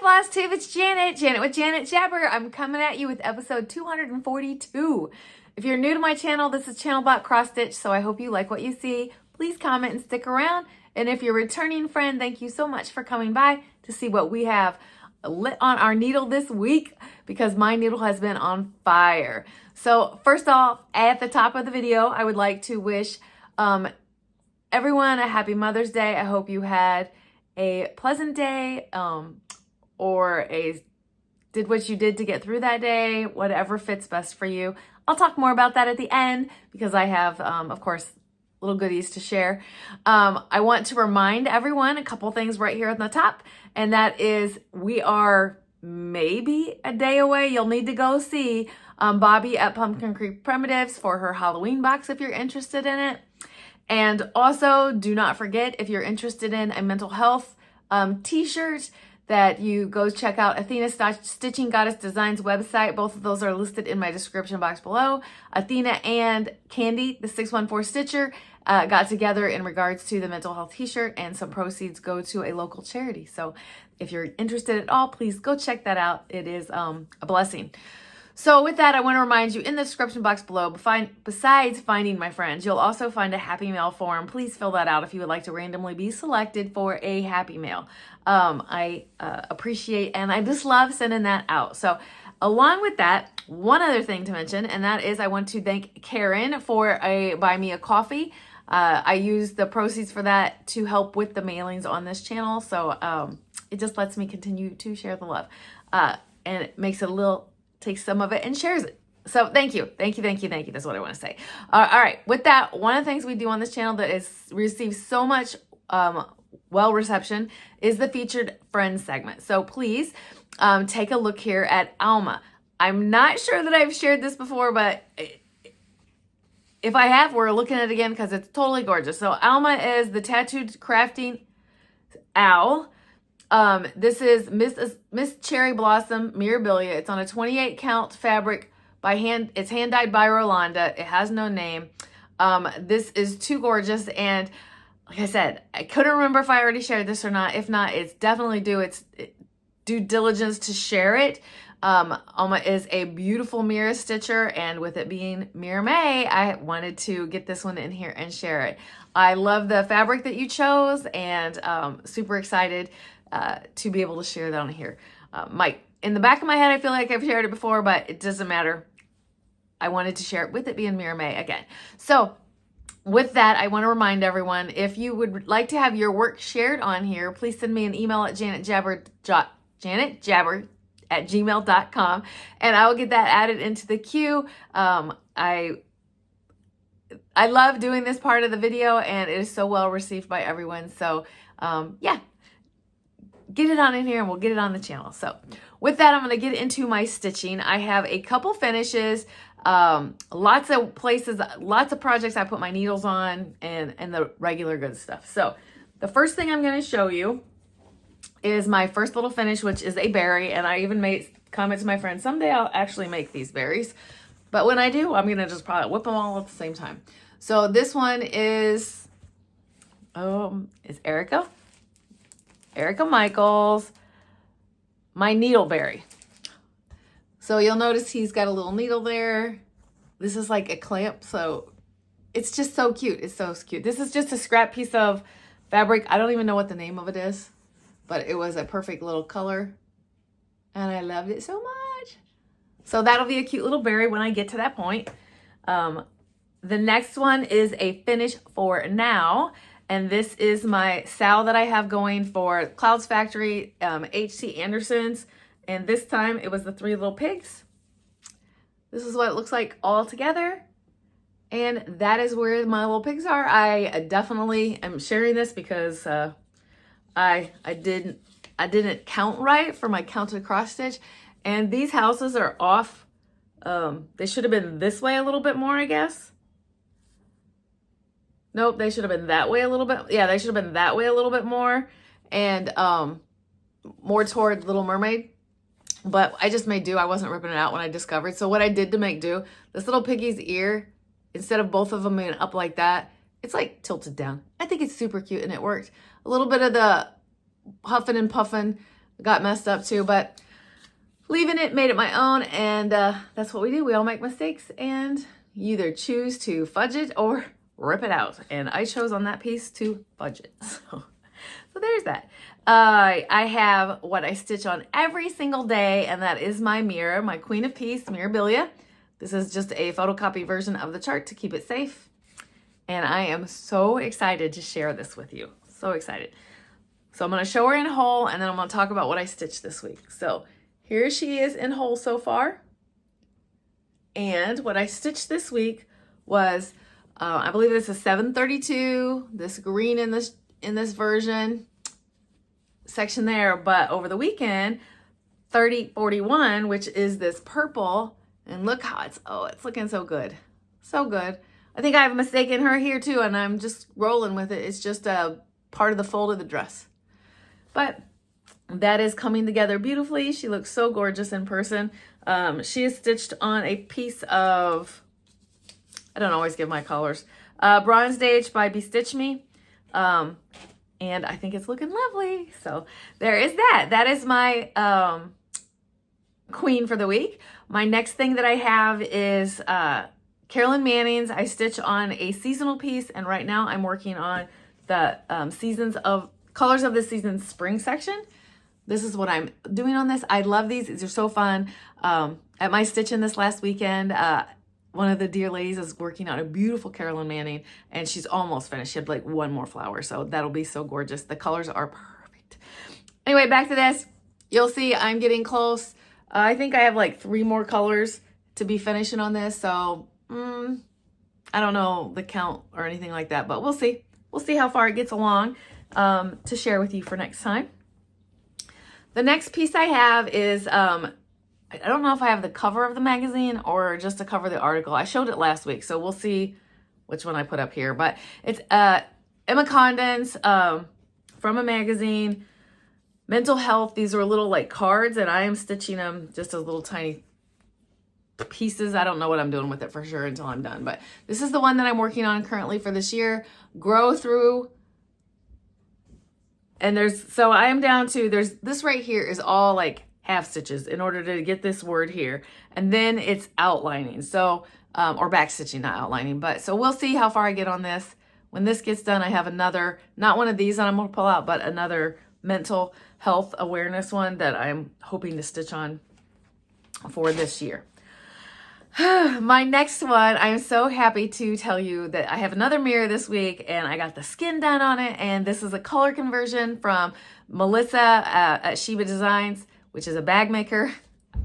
Flosstube, it's Janet with Janet Jabber. I'm coming at you with episode 242. If you're new to my channel, this is Channelbot Cross Stitch, so I hope you like what you see. Please comment and stick around. And if you're a returning friend, thank you so much for coming by to see what we have lit on our needle this week, because my needle has been on fire. So first off, at the top of the video, I would like to wish everyone a happy Mother's Day. I hope you had a pleasant day, or did what you did to get through that day, whatever fits best for you. I'll talk more about that at the end because I have, of course, little goodies to share. I want to remind everyone a couple things right here at the top, and that is we are maybe a day away. You'll need to go see Bobby at Pumpkin Creek Primitives for her Halloween box if you're interested in it. And also, do not forget, if you're interested in a mental health t-shirt, that you go check out Athena Stitching Goddess Designs website. Both of those are listed in my description box below. Athena and Candy, the 614 Stitcher, got together in regards to the mental health t-shirt, and some proceeds go to a local charity. So if you're interested at all, please go check that out. It is a blessing. So with that, I want to remind you in the description box below, besides finding my friends, you'll also find a Happy Mail form. Please fill that out if you would like to randomly be selected for a Happy Mail. I appreciate, and I just love sending that out. So along with that, one other thing to mention, and that is I want to thank Karen for buy me a coffee. I use the proceeds for that to help with the mailings on this channel. So it just lets me continue to share the love. And it makes it a little, takes some of it and shares it. So thank you. Thank you. That's what I want to say. All right. With that, one of the things we do on this channel that is receives so much well reception is the featured friends segment. So please take a look here at Alma. I'm not sure that I've shared this before, but if I have, we're looking at it again because it's totally gorgeous. So Alma is the tattooed crafting owl. This is Miss Cherry Blossom Mirabilia. It's on a 28 count fabric by hand. It's hand dyed by Rolanda. It has no name. This is too gorgeous. And like I said, I couldn't remember if I already shared this or not. If not, it's definitely due diligence to share it. Alma is a beautiful mirror stitcher, and with it being Mirror May, I wanted to get this one in here and share it. I love the fabric that you chose, and super excited to be able to share that on here. In the back of my head, I feel like I've shared it before, but it doesn't matter. I wanted to share it with it being Mirror May again. So with that, I want to remind everyone, if you would like to have your work shared on here, please send me an email at janetjabber@gmail.com, and I will get that added into the queue. I love doing this part of the video, and it is so well received by everyone. So yeah, get it on in here and we'll get it on the channel. So with that, I'm going to get into my stitching. I have a couple finishes, lots of places, lots of projects I put my needles on, and the regular good stuff. So the first thing I'm going to show you is my first little finish, which is a berry. And I even made comments to my friends, someday I'll actually make these berries. But when I do, I'm going to just probably whip them all at the same time. So this one is Erica Michaels, my needleberry. So you'll notice he's got a little needle there. This is like a clamp, so it's just so cute. It's so cute. This is just a scrap piece of fabric. I don't even know what the name of it is, but it was a perfect little color, and I loved it so much. So that'll be a cute little berry when I get to that point. The next one is a finish for now. And this is my Sal that I have going for Clouds Factory, H.C. Anderson's. And this time it was the 3 little pigs. This is what it looks like all together. And that is where my little pigs are. I definitely am sharing this because I didn't count right for my counted cross stitch. And these houses are off. They should have been this way a little bit more, I guess. Nope, they should have been that way a little bit. Yeah, they should have been that way a little bit more, and more toward Little Mermaid. But I just made do. I wasn't ripping it out when I discovered. So what I did to make do, this little piggy's ear, instead of both of them being up like that, it's like tilted down. I think it's super cute, and it worked. A little bit of the huffing and puffing got messed up too, but leaving it, made it my own, and that's what we do. We all make mistakes, and you either choose to fudge it or rip it out, and I chose on that piece to fudge it. So there's that. I have what I stitch on every single day, and that is my mirror, my Queen of Peace Mirabilia. This is just a photocopy version of the chart to keep it safe, and I am so excited to share this with you. So excited. So I'm going to show her in whole, and then I'm going to talk about what I stitched this week. So here she is in whole so far. And what I stitched this week was, I believe this is 732, this green in this version section there, but over the weekend, 3041, which is this purple, and look how it's looking so good. So good. I think I have a mistake in her here too, and I'm just rolling with it. It's just a part of the fold of the dress. But that is coming together beautifully. She looks so gorgeous in person. She is stitched on a piece of, I don't always give my colors, Bronze Stage by Stitch Me. And I think it's looking lovely. So there is that. That is my queen for the week. My next thing that I have is Carolyn Manning's. I stitch on a seasonal piece, and right now I'm working on the Colors of the Season spring section. This is what I'm doing on this. I love these. These are so fun. At my stitch-in this last weekend, one of the dear ladies is working on a beautiful Carolyn Manning, and she's almost finished. She had like one more flower, so that'll be so gorgeous. The colors are perfect. Anyway, back to this. You'll see I'm getting close. I think I have like 3 more colors to be finishing on this, so I don't know the count or anything like that, but we'll see. We'll see how far it gets along to share with you for next time. The next piece I have is, I don't know if I have the cover of the magazine or just to cover the article. I showed it last week, so we'll see which one I put up here. But it's Emma Condon's from a magazine, Mental Health. These are little like cards, and I am stitching them just as little tiny pieces. I don't know what I'm doing with it for sure until I'm done. But this is the one that I'm working on currently for this year. Grow Through. And so I am down to, this right here is all like half stitches in order to get this word here. And then it's outlining. So, or back stitching, not outlining. But so we'll see how far I get on this. When this gets done, I have another, not one of these that I'm going to pull out, but another mental health awareness one that I'm hoping to stitch on for this year. My next one, I'm so happy to tell you that I have another mirror this week, and I got the skin done on it, and this is a color conversion from Melissa at Shibadesigns, which is a bag maker,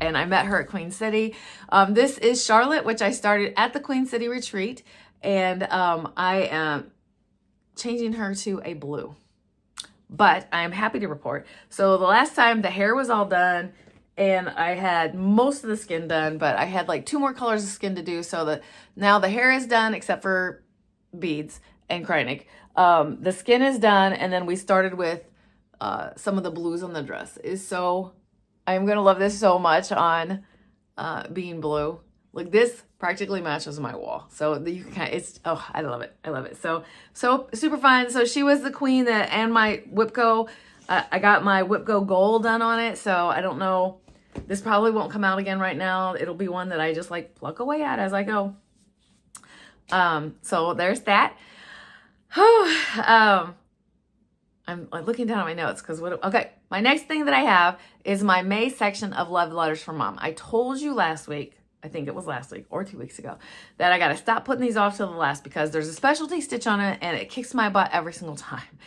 and I met her at Queen City. This is Charlotte, which I started at the Queen City retreat, and I am changing her to a blue, but I am happy to report. So the last time the hair was all done, and I had most of the skin done, but I had like 2 more colors of skin to do. So that now the hair is done except for beads and Kreinik. The skin is done, and then we started with some of the blues on the dress. I'm gonna love this so much on being blue. Like this practically matches my wall. So you can I love it. I love it. So super fun. So she was the queen and my Whipco. I got my Whipco gold done on it. So I don't know. This probably won't come out again right now. It'll be one that I just like pluck away at as I go. So there's that. I'm looking down at my notes because okay. My next thing that I have is my May section of Love Letters from Mom. I told you last week, I think it was last week or 2 weeks ago, that I got to stop putting these off till the last because there's a specialty stitch on it and it kicks my butt every single time.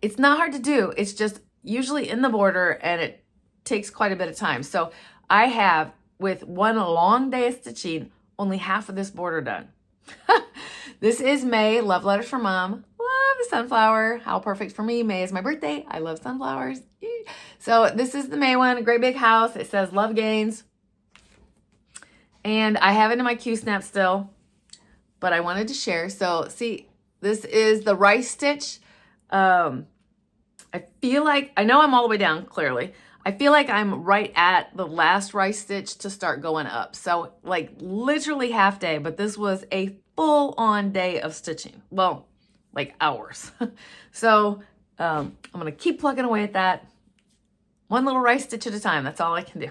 It's not hard to do. It's just usually in the border and it takes quite a bit of time. So I have, with one long day of stitching, only half of this border done. This is May, Love Letters from Mom. Love the sunflower. How perfect for me. May is my birthday. I love sunflowers. So this is the May one, a great big house. It says Love Gains. And I have it in my Q-snap still, but I wanted to share. So see, this is the rice stitch. I feel like, I know I'm all the way down, clearly. I feel like I'm right at the last rice stitch to start going up. So like literally half day, but this was a full on day of stitching. Well, like hours. So I'm going to keep plugging away at that. One little rice stitch at a time. That's all I can do.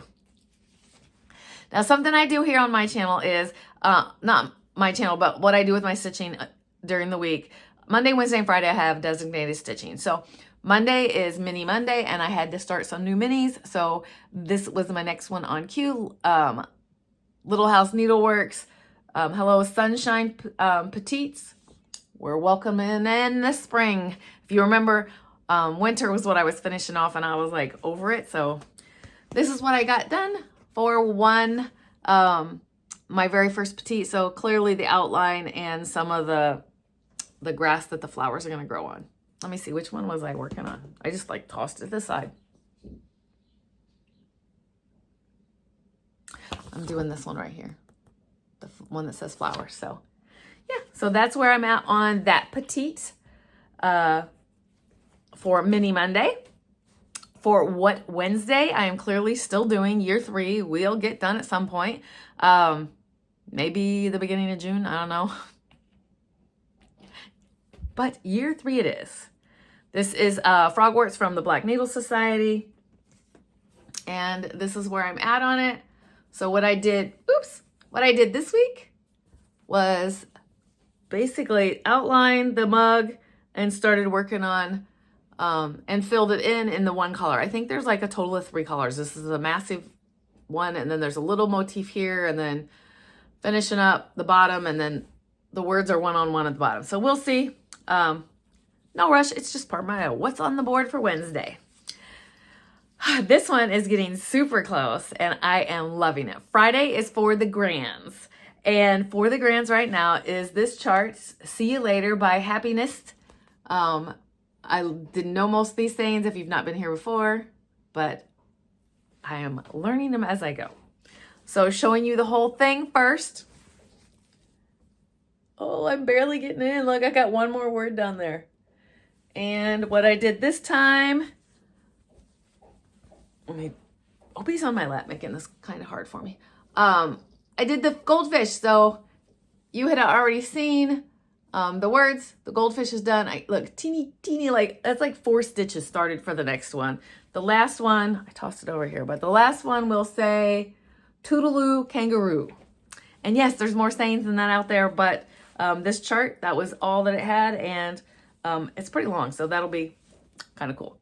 Now, something I do here on my channel is, not my channel, but what I do with my stitching during the week. Monday, Wednesday, and Friday, I have designated stitching. So Monday is Mini Monday, and I had to start some new minis. So this was my next one on cue. Little House Needleworks. Hello, Sunshine Petites. We're welcoming in the spring. If you remember, winter was what I was finishing off, and I was like over it. So this is what I got done for one, my very first petite. So clearly the outline and some of the grass that the flowers are going to grow on. Let me see, which one was I working on? I just like tossed it aside. I'm doing this one right here, the one that says flowers. So yeah, so that's where I'm at on that petite for Mini Monday. For What Wednesday, I am clearly still doing year 3. We'll get done at some point. Maybe the beginning of June, I don't know. But year 3 it is. This is Frogworts from the Black Needle Society. And this is where I'm at on it. So what I did this week was basically outline the mug and started working on and filled it in the one color. I think there's like a total of 3 colors. This is a massive one, and then there's a little motif here, and then finishing up the bottom, and then the words are one-on-one at the bottom. So we'll see. No rush. It's just part of my what's on the board for Wednesday. This one is getting super close, and I am loving it. Friday is for the grands, and for the grands right now is this chart, See You Later by Happiness. I didn't know most of these things if you've not been here before, but I am learning them as I go. So showing you the whole thing first. Oh, I'm barely getting in. Look, I got one more word down there. And what I did this time, Opie's on my lap making this kind of hard for me. I did the goldfish. So you had already seen the words. The goldfish is done. Look, teeny, like that's like 4 stitches started for the next one. The last one, I tossed it over here, but the last one will say Toodaloo Kangaroo. And yes, there's more sayings than that out there, but this chart, that was all that it had, and it's pretty long, so that'll be kind of cool.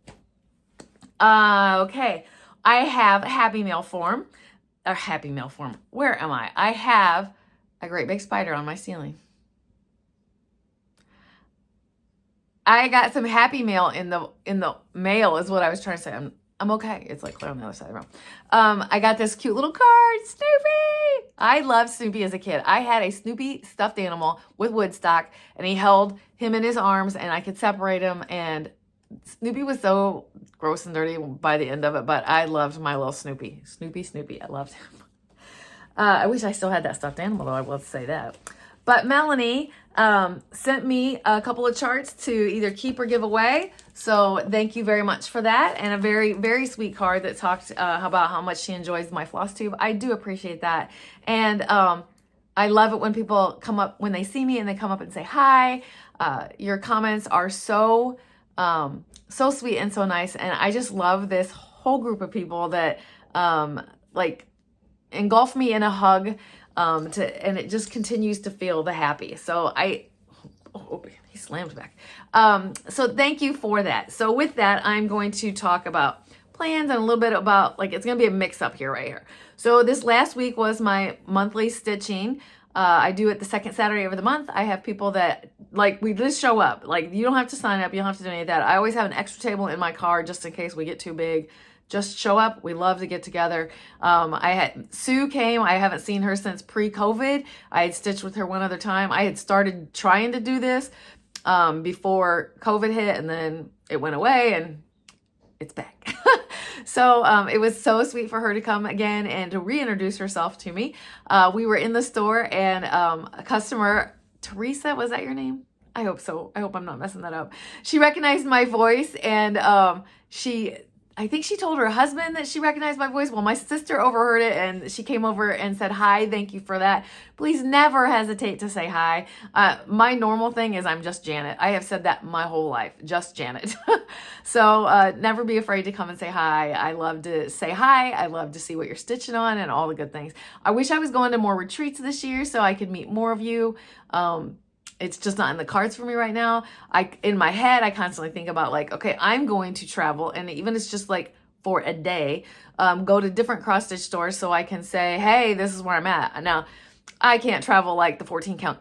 Okay, I have a happy mail form. Where am I? I have a great big spider on my ceiling. I got some happy mail in the mail is what I was trying to say. I'm okay. It's like clear on the other side of the room. I got this cute little card, Snoopy. I loved Snoopy as a kid. I had a Snoopy stuffed animal with Woodstock, and he held him in his arms, and I could separate him. And Snoopy was so gross and dirty by the end of it, but I loved my little Snoopy. Snoopy. I loved him. I wish I still had that stuffed animal, though. I will say that. But Melanie sent me a couple of charts to either keep or give away. So thank you very much for that. And a very, very sweet card that talked about how much she enjoys my Flosstube. I do appreciate that. And I love it when people come up, when they see me and they come up and say hi. Your comments are so sweet and so nice. And I just love this whole group of people that like engulf me in a hug. And it just continues to feel the happy. So he slammed back. So thank you for that. So with that, I'm going to talk about plans and a little bit about, like, it's going to be a mix up here, right here. So this last week was my monthly stitching. I do it the second Saturday of the month. I have people that, like, we just show up. Like, you don't have to sign up. You don't have to do any of that. I always have an extra table in my car just in case we get too big. Just show up. We love to get together. Sue came. I haven't seen her since pre-COVID. I had stitched with her one other time. I had started trying to do this before COVID hit, and then it went away, and it's back. So it was so sweet for her to come again and to reintroduce herself to me. We were in the store, and a customer, Teresa, was that your name? I hope so. I hope I'm not messing that up. She recognized my voice, and I think she told her husband that she recognized my voice. Well, my sister overheard it and she came over and said, hi, thank you for that. Please never hesitate to say hi. My normal thing is I'm just Janet. I have said that my whole life, just Janet. So never be afraid to come and say hi. I love to say hi. I love to see what you're stitching on and all the good things. I wish I was going to more retreats this year so I could meet more of you. It's just not in the cards for me right now. In my head, I constantly think about like, okay, I'm going to travel, and even it's just like for a day, go to different cross stitch stores so I can say, hey, this is where I'm at. Now, I can't travel like the 14 count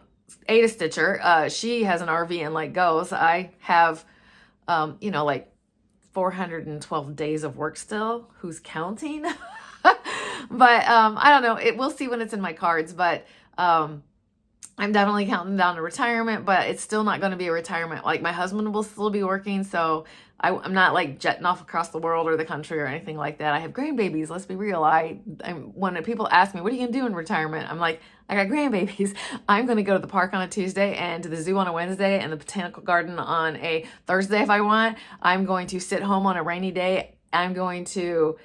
Ada Stitcher. She has an RV and like goes. I have, like 412 days of work still. Who's counting? But I don't know. We'll see when it's in my cards, but I'm definitely counting down to retirement, but it's still not going to be a retirement. Like my husband will still be working, so I'm not like jetting off across the world or the country or anything like that. I have grandbabies. Let's be real. When people ask me, what are you going to do in retirement? I'm like, I got grandbabies. I'm going to go to the park on a Tuesday and to the zoo on a Wednesday and the botanical garden on a Thursday if I want. I'm going to sit home on a rainy day. I'm going to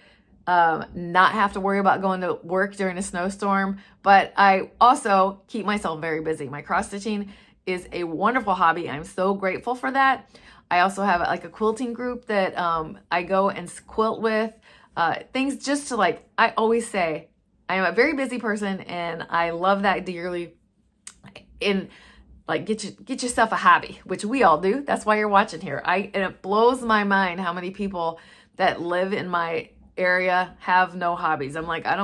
not have to worry about going to work during a snowstorm, but I also keep myself very busy. My cross stitching is a wonderful hobby. I'm so grateful for that. I also have like a quilting group that I go and quilt with, things just to like, I always say, I am a very busy person and I love that dearly. In like get yourself a hobby, which we all do. That's why you're watching here. And it blows my mind how many people that live in my area have no hobbies. I'm like, I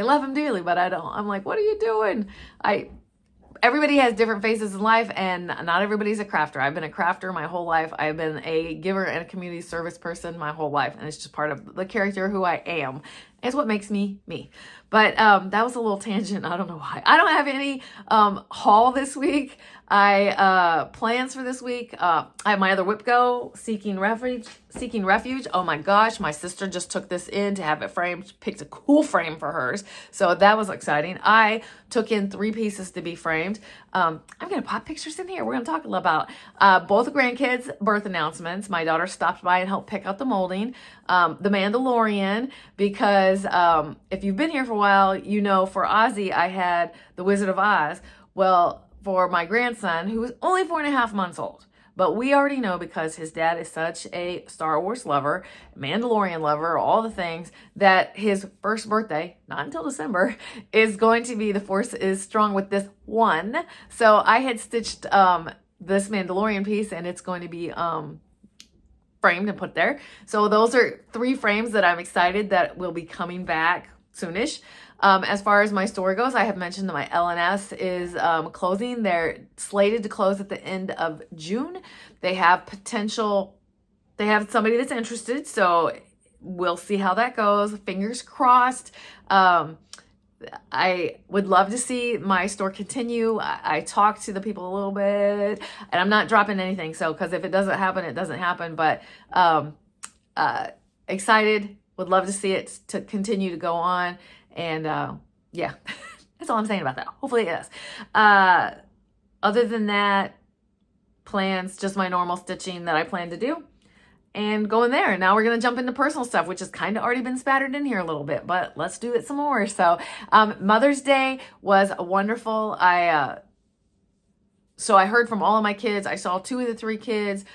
love them dearly, but I don't. I'm like, what are you doing? Everybody has different phases in life and not everybody's a crafter. I've been a crafter my whole life. I've been a giver and a community service person my whole life. And it's just part of the character who I am. It's what makes me me. But that was a little tangent. I don't know why. I don't have any haul this week. Plans for this week. I have my other whip go, Seeking Refuge. Oh my gosh, my sister just took this in to have it framed, picked a cool frame for hers. So that was exciting. I took in 3 pieces to be framed. I'm going to pop pictures in here. We're going to talk a little about both grandkids' birth announcements. My daughter stopped by and helped pick out the molding. The Mandalorian, because if you've been here for a while, you know for Ozzy, I had the Wizard of Oz. Well, for my grandson, who is only 4.5 months old, but we already know because his dad is such a Star Wars lover, Mandalorian lover, all the things, that his first birthday, not until December, is going to be The Force is Strong with this one. So I had stitched this Mandalorian piece and it's going to be framed and put there. So those are 3 frames that I'm excited that will be coming back soonish. As far as my store goes, I have mentioned that my LynnX is closing. They're slated to close at the end of June. They have somebody that's interested, so we'll see how that goes. Fingers crossed. I would love to see my store continue. I talked to the people a little bit, and I'm not dropping anything, so because if it doesn't happen, it doesn't happen, but excited, would love to see it to continue to go on. And yeah, that's all I'm saying about that. Hopefully it is. Other than that, plans, just my normal stitching that I plan to do and going there. Now we're going to jump into personal stuff, which has kind of already been spattered in here a little bit, but let's do it some more. So Mother's Day was wonderful. So I heard from all of my kids. I saw 2 of the 3 kids.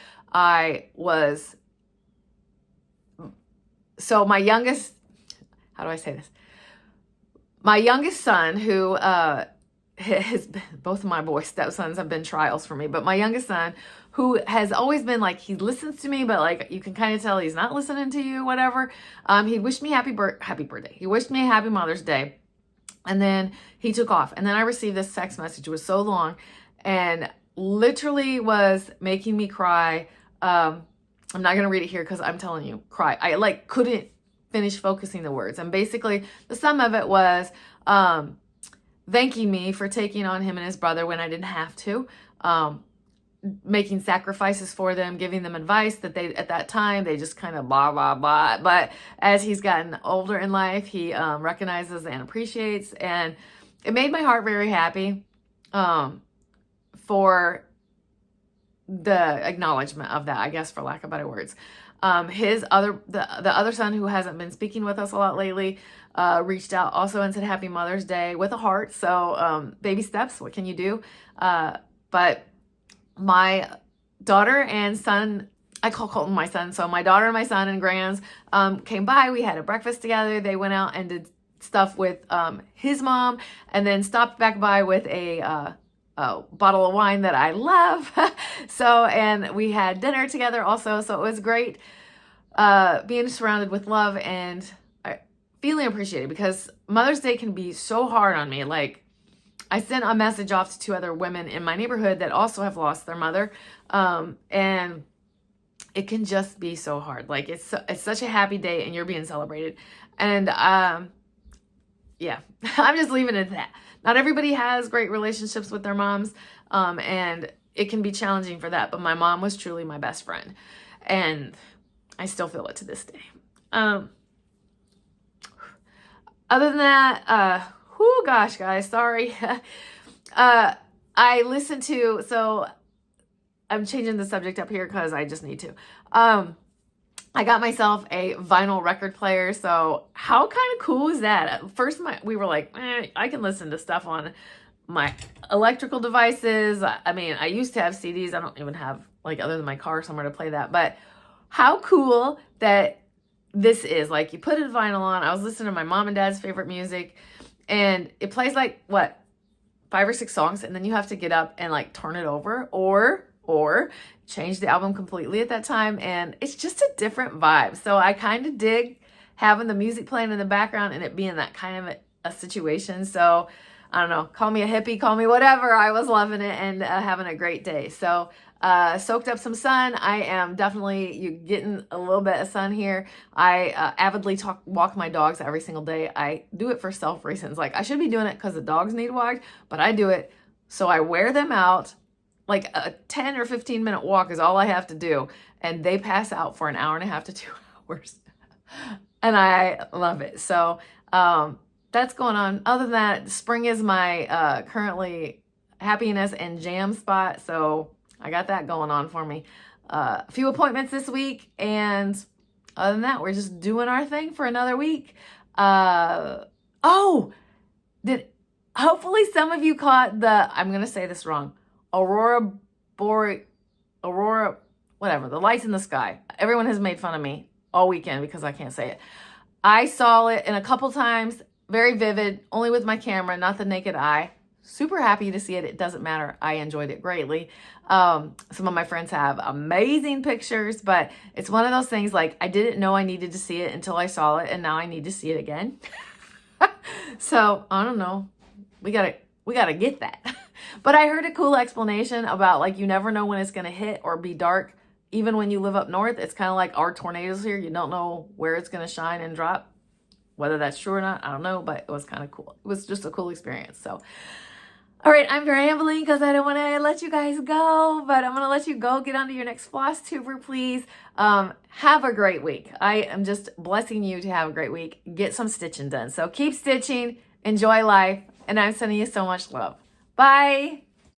So my youngest, how do I say this? My youngest son, who both of my boy stepsons have been trials for me, but my youngest son, who has always been like, he listens to me, but like you can kind of tell he's not listening to you, whatever. He wished me happy birthday. He wished me a happy Mother's Day. And then he took off. And then I received this text message. It was so long and literally was making me cry. I'm not going to read it here because I'm telling you, cry. I like couldn't finish focusing the words. And basically the sum of it was thanking me for taking on him and his brother when I didn't have to, making sacrifices for them, giving them advice that they, at that time, they just kind of blah, blah, blah. But as he's gotten older in life, he recognizes and appreciates. And it made my heart very happy for the acknowledgement of that, I guess, for lack of better words. The other son, who hasn't been speaking with us a lot lately, reached out also and said Happy Mother's Day with a heart. So baby steps, what can you do? But my daughter and son, I call Colton my son, so my daughter and my son and grands came by. We had a breakfast together. They went out and did stuff with his mom, and then stopped back by with a bottle of wine that I love. And we had dinner together also. So it was great being surrounded with love and feeling appreciated, because Mother's Day can be so hard on me. Like, I sent a message off to 2 other women in my neighborhood that also have lost their mother. And it can just be so hard. Like, it's such a happy day and you're being celebrated. And yeah, I'm just leaving it at that. Not everybody has great relationships with their moms. And it can be challenging for that. But my mom was truly my best friend. And I still feel it to this day. Other than that, gosh, guys, sorry. I listened to, so I'm changing the subject up here because I just need to. I got myself a vinyl record player. So how kind of cool is that? At first, we were like, I can listen to stuff on my electrical devices. I mean, I used to have CDs. I don't even have, like, other than my car, somewhere to play that. But how cool that this is. Like, you put a vinyl on. I was listening to my mom and dad's favorite music, and it plays like, what, 5 or 6 songs, and then you have to get up and, like, turn it over or change the album completely at that time, and it's just a different vibe. So I kind of dig having the music playing in the background and it being that kind of a situation. So I don't know, call me a hippie, call me whatever. I was loving it and having a great day. So soaked up some sun. I am definitely getting a little bit of sun here. I avidly walk my dogs every single day. I do it for self reasons. Like, I should be doing it because the dogs need walked, but I do it so I wear them out. Like, a 10 or 15 minute walk is all I have to do, and they pass out for an hour and a half to 2 hours. And I love it. So that's going on. Other than that, spring is my currently happiness and jam spot. So I got that going on for me. A few appointments this week, and other than that, we're just doing our thing for another week. Hopefully some of you caught I'm going to say this wrong, Aurora, whatever, the lights in the sky. Everyone has made fun of me all weekend because I can't say it. I saw it in a couple times, very vivid, only with my camera, not the naked eye. Super happy to see it. It doesn't matter. I enjoyed it greatly. Some of my friends have amazing pictures, but it's one of those things, like, I didn't know I needed to see it until I saw it, and now I need to see it again. So I don't know. We gotta get that. But I heard a cool explanation about, like, you never know when it's gonna hit or be dark. Even when you live up north, it's kind of like our tornadoes here. You don't know where it's gonna shine and drop. Whether that's true or not, I don't know, but it was kind of cool. It was just a cool experience. So, all right, I'm rambling because I don't want to let you guys go, but I'm going to let you go. Get on to your next Flosstuber, please. Have a great week. I am just blessing you to have a great week. Get some stitching done. So keep stitching, enjoy life, and I'm sending you so much love. Bye.